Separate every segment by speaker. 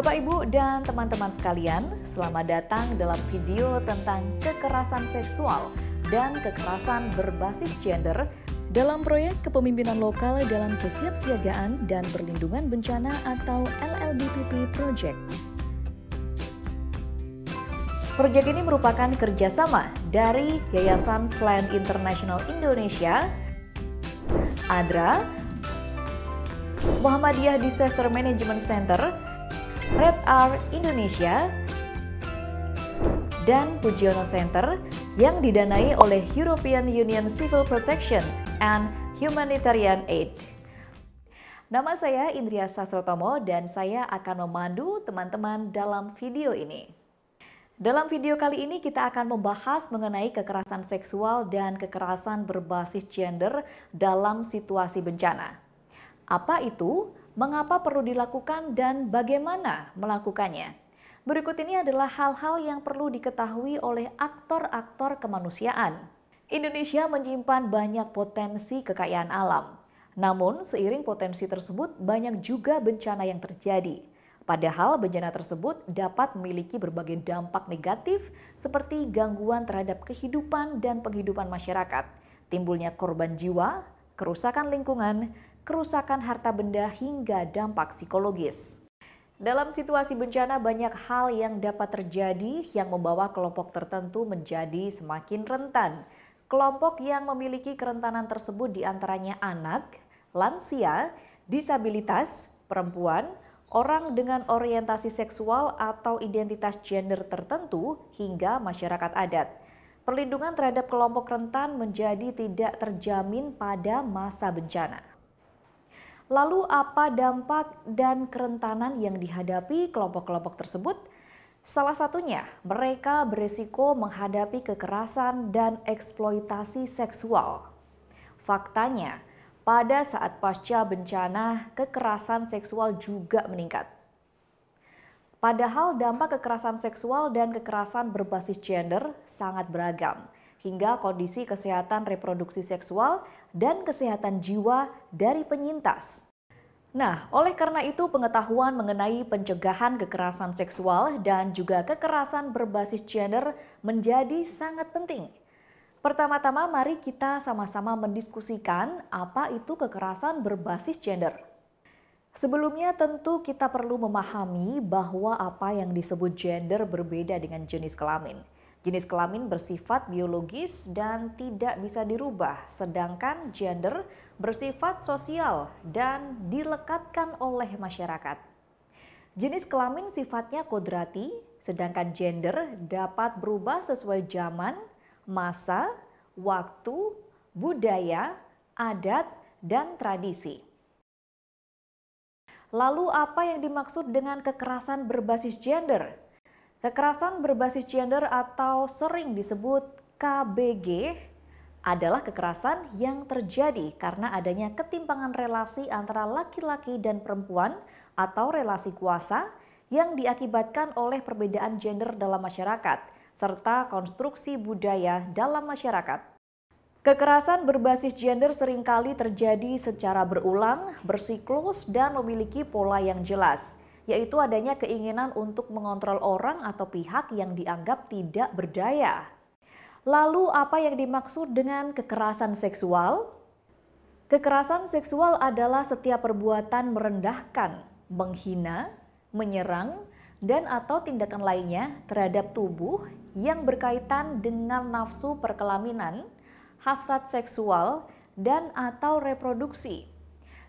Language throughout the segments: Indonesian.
Speaker 1: Bapak, Ibu, dan teman-teman sekalian, selamat datang dalam video tentang kekerasan seksual dan kekerasan berbasis gender dalam proyek kepemimpinan lokal dalam kesiapsiagaan dan perlindungan bencana atau LLBPP Project. Proyek ini merupakan kerjasama dari Yayasan Plan International Indonesia, ADRA, Muhammadiyah Disaster Management Center, Red R Indonesia, dan Pujiono Center yang didanai oleh European Union Civil Protection and Humanitarian Aid. Nama saya Indria Sastrotomo dan saya akan memandu teman-teman dalam video ini. Dalam video kali ini kita akan membahas mengenai kekerasan seksual dan kekerasan berbasis gender dalam situasi bencana. Apa itu? Mengapa perlu dilakukan dan bagaimana melakukannya? Berikut ini adalah hal-hal yang perlu diketahui oleh aktor-aktor kemanusiaan. Indonesia menyimpan banyak potensi kekayaan alam. Namun, seiring potensi tersebut banyak juga bencana yang terjadi. Padahal bencana tersebut dapat memiliki berbagai dampak negatif seperti gangguan terhadap kehidupan dan penghidupan masyarakat, timbulnya korban jiwa, kerusakan lingkungan, kerusakan harta benda hingga dampak psikologis. Dalam situasi bencana banyak hal yang dapat terjadi yang membawa kelompok tertentu menjadi semakin rentan. Kelompok yang memiliki kerentanan tersebut diantaranya anak, lansia, disabilitas, perempuan, orang dengan orientasi seksual atau identitas gender tertentu, hingga masyarakat adat. Perlindungan terhadap kelompok rentan menjadi tidak terjamin pada masa bencana. Lalu apa dampak dan kerentanan yang dihadapi kelompok-kelompok tersebut? Salah satunya, mereka berisiko menghadapi kekerasan dan eksploitasi seksual. Faktanya, pada saat pasca bencana, kekerasan seksual juga meningkat. Padahal dampak kekerasan seksual dan kekerasan berbasis gender sangat beragam, hingga kondisi kesehatan reproduksi seksual dan kesehatan jiwa dari penyintas. Nah, oleh karena itu pengetahuan mengenai pencegahan kekerasan seksual dan juga kekerasan berbasis gender menjadi sangat penting. Pertama-tama mari kita sama-sama mendiskusikan apa itu kekerasan berbasis gender. Sebelumnya tentu kita perlu memahami bahwa apa yang disebut gender berbeda dengan jenis kelamin. Jenis kelamin bersifat biologis dan tidak bisa dirubah, sedangkan gender bersifat sosial dan dilekatkan oleh masyarakat. Jenis kelamin sifatnya kodrati, sedangkan gender dapat berubah sesuai zaman, masa, waktu, budaya, adat, dan tradisi. Lalu apa yang dimaksud dengan kekerasan berbasis gender? Kekerasan berbasis gender atau sering disebut KBG adalah kekerasan yang terjadi karena adanya ketimpangan relasi antara laki-laki dan perempuan atau relasi kuasa yang diakibatkan oleh perbedaan gender dalam masyarakat serta konstruksi budaya dalam masyarakat. Kekerasan berbasis gender seringkali terjadi secara berulang, bersiklus, dan memiliki pola yang jelas, yaitu adanya keinginan untuk mengontrol orang atau pihak yang dianggap tidak berdaya. Lalu apa yang dimaksud dengan kekerasan seksual? Kekerasan seksual adalah setiap perbuatan merendahkan, menghina, menyerang, dan atau tindakan lainnya terhadap tubuh yang berkaitan dengan nafsu perkelaminan, hasrat seksual, dan atau reproduksi.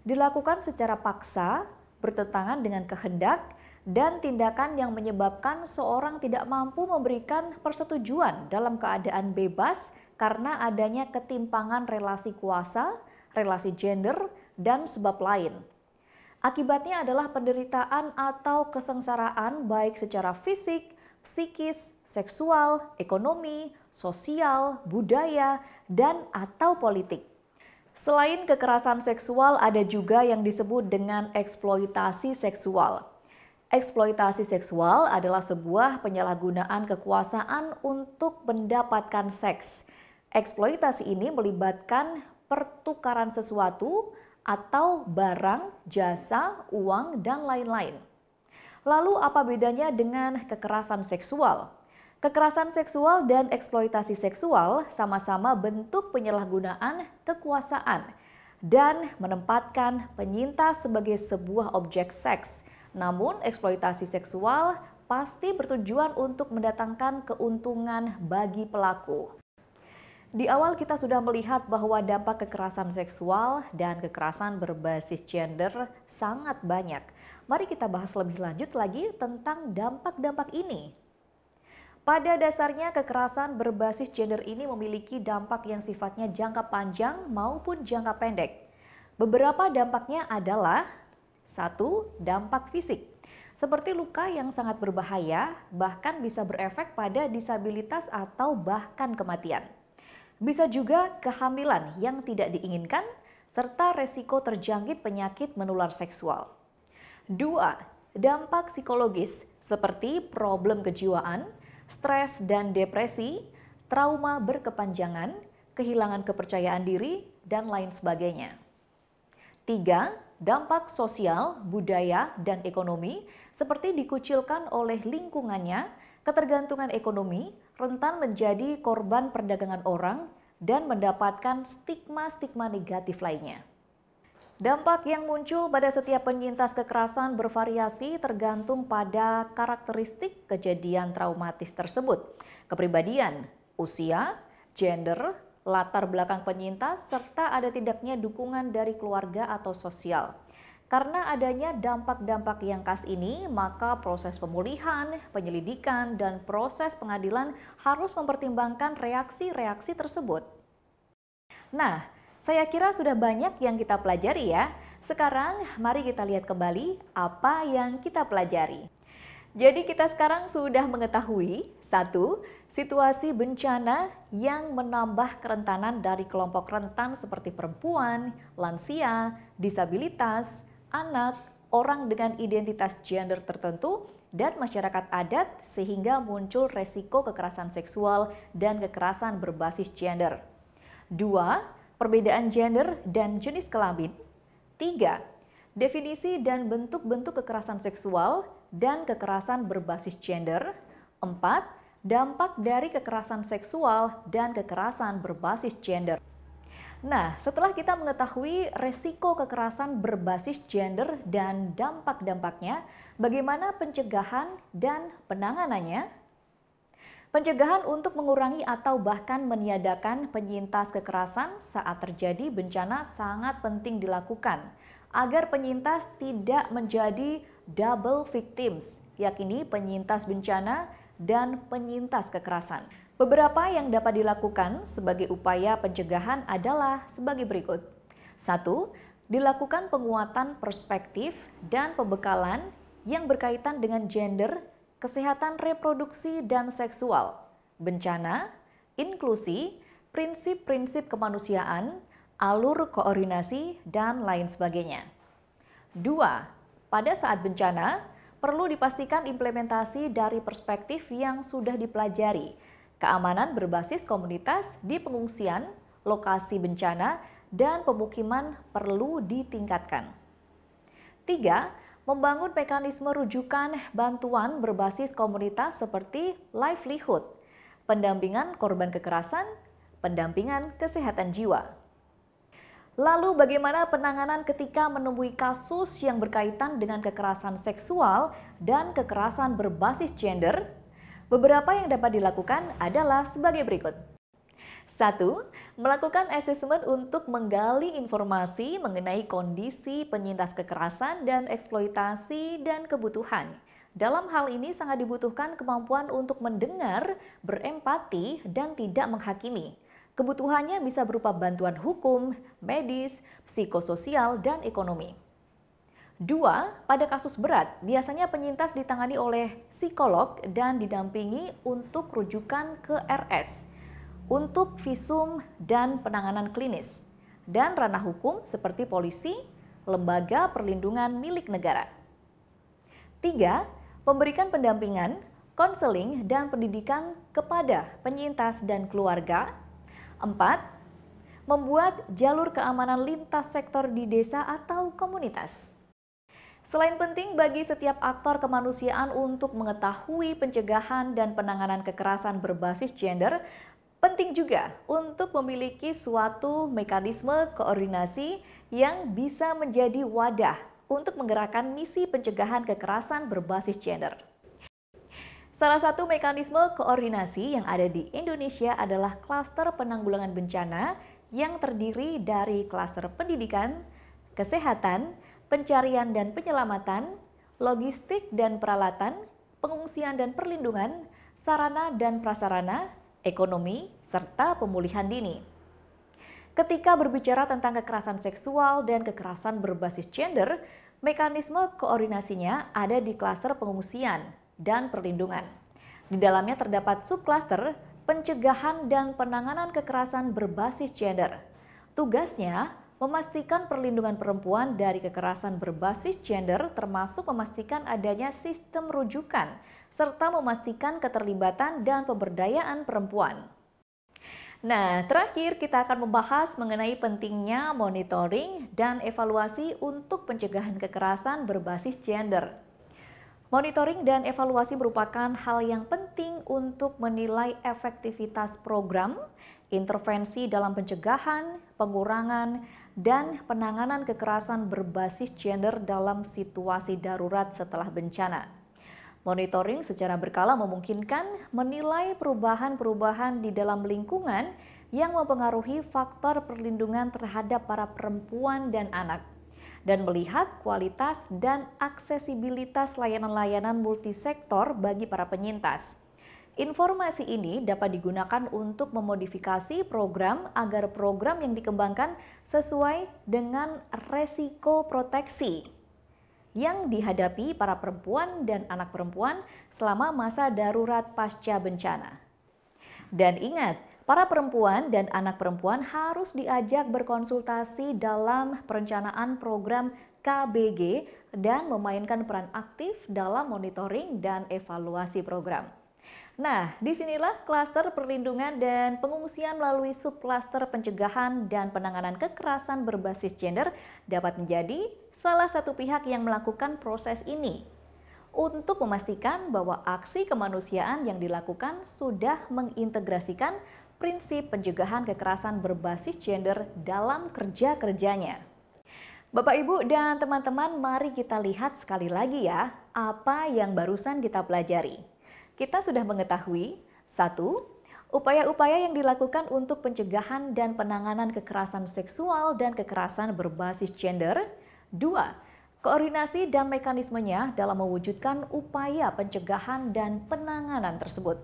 Speaker 1: Dilakukan secara paksa, bertentangan dengan kehendak, dan tindakan yang menyebabkan seorang tidak mampu memberikan persetujuan dalam keadaan bebas karena adanya ketimpangan relasi kuasa, relasi gender, dan sebab lain. Akibatnya adalah penderitaan atau kesengsaraan baik secara fisik, psikis, seksual, ekonomi, sosial, budaya, dan atau politik. Selain kekerasan seksual, ada juga yang disebut dengan eksploitasi seksual. Eksploitasi seksual adalah sebuah penyalahgunaan kekuasaan untuk mendapatkan seks. Eksploitasi ini melibatkan pertukaran sesuatu atau barang, jasa, uang, dan lain-lain. Lalu apa bedanya dengan kekerasan seksual? Kekerasan seksual dan eksploitasi seksual sama-sama bentuk penyalahgunaan kekuasaan dan menempatkan penyintas sebagai sebuah objek seks. Namun eksploitasi seksual pasti bertujuan untuk mendatangkan keuntungan bagi pelaku. Di awal kita sudah melihat bahwa dampak kekerasan seksual dan kekerasan berbasis gender sangat banyak. Mari kita bahas lebih lanjut lagi tentang dampak-dampak ini. Pada dasarnya kekerasan berbasis gender ini memiliki dampak yang sifatnya jangka panjang maupun jangka pendek. Beberapa dampaknya adalah: 1. Dampak fisik. Seperti luka yang sangat berbahaya, bahkan bisa berefek pada disabilitas atau bahkan kematian. Bisa juga kehamilan yang tidak diinginkan, serta resiko terjangkit penyakit menular seksual. 2. Dampak psikologis seperti problem kejiwaan, stres dan depresi, trauma berkepanjangan, kehilangan kepercayaan diri, dan lain sebagainya. 3. Dampak sosial, budaya, dan ekonomi seperti dikucilkan oleh lingkungannya, ketergantungan ekonomi, rentan menjadi korban perdagangan orang, dan mendapatkan stigma-stigma negatif lainnya. Dampak yang muncul pada setiap penyintas kekerasan bervariasi tergantung pada karakteristik kejadian traumatis tersebut, kepribadian, usia, gender, latar belakang penyintas, serta ada tidaknya dukungan dari keluarga atau sosial. Karena adanya dampak-dampak yang khas ini, maka proses pemulihan, penyelidikan, dan proses pengadilan harus mempertimbangkan reaksi-reaksi tersebut. Nah, saya kira sudah banyak yang kita pelajari ya. Sekarang mari kita lihat kembali apa yang kita pelajari. Jadi kita sekarang sudah mengetahui: 1. Situasi bencana yang menambah kerentanan dari kelompok rentan seperti perempuan, lansia, disabilitas, anak, orang dengan identitas gender tertentu, dan masyarakat adat sehingga muncul resiko kekerasan seksual dan kekerasan berbasis gender. 2. Perbedaan gender dan jenis kelamin. 3. Definisi dan bentuk-bentuk kekerasan seksual dan kekerasan berbasis gender. 4. Dampak dari kekerasan seksual dan kekerasan berbasis gender. Nah, setelah kita mengetahui resiko kekerasan berbasis gender dan dampak-dampaknya, bagaimana pencegahan dan penanganannya? Pencegahan untuk mengurangi atau bahkan meniadakan penyintas kekerasan saat terjadi bencana sangat penting dilakukan, agar penyintas tidak menjadi double victims, yakni penyintas bencana dan penyintas kekerasan. Beberapa yang dapat dilakukan sebagai upaya pencegahan adalah sebagai berikut. 1. Dilakukan penguatan perspektif dan pembekalan yang berkaitan dengan gender, kesehatan reproduksi dan seksual, bencana, inklusi, prinsip-prinsip kemanusiaan, alur koordinasi, dan lain sebagainya. 2. Pada saat bencana, perlu dipastikan implementasi dari perspektif yang sudah dipelajari, keamanan berbasis komunitas di pengungsian, lokasi bencana, dan pemukiman perlu ditingkatkan. 3. Membangun mekanisme rujukan bantuan berbasis komunitas seperti livelihood, pendampingan korban kekerasan, pendampingan kesehatan jiwa. Lalu bagaimana penanganan ketika menemui kasus yang berkaitan dengan kekerasan seksual dan kekerasan berbasis gender? Beberapa yang dapat dilakukan adalah sebagai berikut. 1. Melakukan asesmen untuk menggali informasi mengenai kondisi penyintas kekerasan dan eksploitasi dan kebutuhan. Dalam hal ini sangat dibutuhkan kemampuan untuk mendengar, berempati, dan tidak menghakimi. Kebutuhannya bisa berupa bantuan hukum, medis, psikososial, dan ekonomi. 2. Pada kasus berat, biasanya penyintas ditangani oleh psikolog dan didampingi untuk rujukan ke RS, untuk visum dan penanganan klinis, dan ranah hukum seperti polisi, lembaga perlindungan milik negara. 3. Memberikan pendampingan, konseling, dan pendidikan kepada penyintas dan keluarga. 4. Membuat jalur keamanan lintas sektor di desa atau komunitas. Selain penting bagi setiap aktor kemanusiaan untuk mengetahui pencegahan dan penanganan kekerasan berbasis gender, penting juga untuk memiliki suatu mekanisme koordinasi yang bisa menjadi wadah untuk menggerakkan misi pencegahan kekerasan berbasis gender. Salah satu mekanisme koordinasi yang ada di Indonesia adalah klaster penanggulangan bencana yang terdiri dari klaster pendidikan, kesehatan, pencarian dan penyelamatan, logistik dan peralatan, pengungsian dan perlindungan, sarana dan prasarana, ekonomi, serta pemulihan dini. Ketika berbicara tentang kekerasan seksual dan kekerasan berbasis gender, mekanisme koordinasinya ada di klaster pengungsian dan perlindungan. Di dalamnya terdapat subklaster pencegahan dan penanganan kekerasan berbasis gender. Tugasnya memastikan perlindungan perempuan dari kekerasan berbasis gender, termasuk memastikan adanya sistem rujukan, serta memastikan keterlibatan dan pemberdayaan perempuan. Nah, terakhir kita akan membahas mengenai pentingnya monitoring dan evaluasi untuk pencegahan kekerasan berbasis gender. Monitoring dan evaluasi merupakan hal yang penting untuk menilai efektivitas program, intervensi dalam pencegahan, pengurangan, dan penanganan kekerasan berbasis gender dalam situasi darurat setelah bencana. Monitoring secara berkala memungkinkan menilai perubahan-perubahan di dalam lingkungan yang mempengaruhi faktor perlindungan terhadap para perempuan dan anak, dan melihat kualitas dan aksesibilitas layanan-layanan multisektor bagi para penyintas. Informasi ini dapat digunakan untuk memodifikasi program agar program yang dikembangkan sesuai dengan resiko proteksi yang dihadapi para perempuan dan anak perempuan selama masa darurat pasca bencana. Dan ingat, para perempuan dan anak perempuan harus diajak berkonsultasi dalam perencanaan program KBG dan memainkan peran aktif dalam monitoring dan evaluasi program. Nah, disinilah klaster perlindungan dan pengungsian melalui subklaster pencegahan dan penanganan kekerasan berbasis gender dapat menjadi salah satu pihak yang melakukan proses ini untuk memastikan bahwa aksi kemanusiaan yang dilakukan sudah mengintegrasikan prinsip pencegahan kekerasan berbasis gender dalam kerja-kerjanya. Bapak, Ibu, dan teman-teman, mari kita lihat sekali lagi ya apa yang barusan kita pelajari. Kita sudah mengetahui, 1. Upaya-upaya yang dilakukan untuk pencegahan dan penanganan kekerasan seksual dan kekerasan berbasis gender. 2. Koordinasi dan mekanismenya dalam mewujudkan upaya pencegahan dan penanganan tersebut.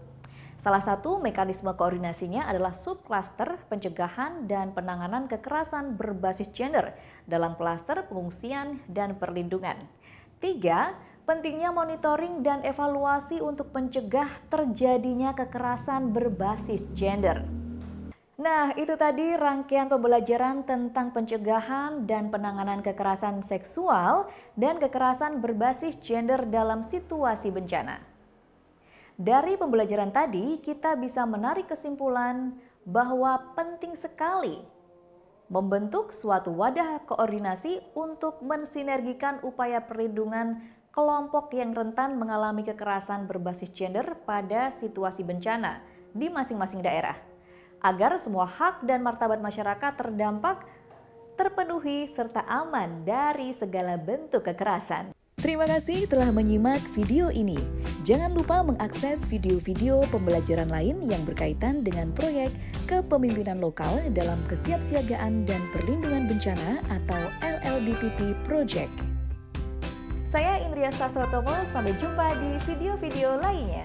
Speaker 1: Salah satu mekanisme koordinasinya adalah subklaster pencegahan dan penanganan kekerasan berbasis gender dalam klaster pengungsian dan perlindungan. 3. Pentingnya monitoring dan evaluasi untuk mencegah terjadinya kekerasan berbasis gender. Nah, itu tadi rangkaian pembelajaran tentang pencegahan dan penanganan kekerasan seksual dan kekerasan berbasis gender dalam situasi bencana. Dari pembelajaran tadi, kita bisa menarik kesimpulan bahwa penting sekali membentuk suatu wadah koordinasi untuk mensinergikan upaya perlindungan kelompok yang rentan mengalami kekerasan berbasis gender pada situasi bencana di masing-masing daerah, agar semua hak dan martabat masyarakat terdampak terpenuhi serta aman dari segala bentuk kekerasan.
Speaker 2: Terima kasih telah menyimak video ini. Jangan lupa mengakses video-video pembelajaran lain yang berkaitan dengan proyek kepemimpinan lokal dalam kesiapsiagaan dan perlindungan bencana atau LLDPP Project.
Speaker 1: Saya Indria Sastrotomo, sampai jumpa di video-video lainnya.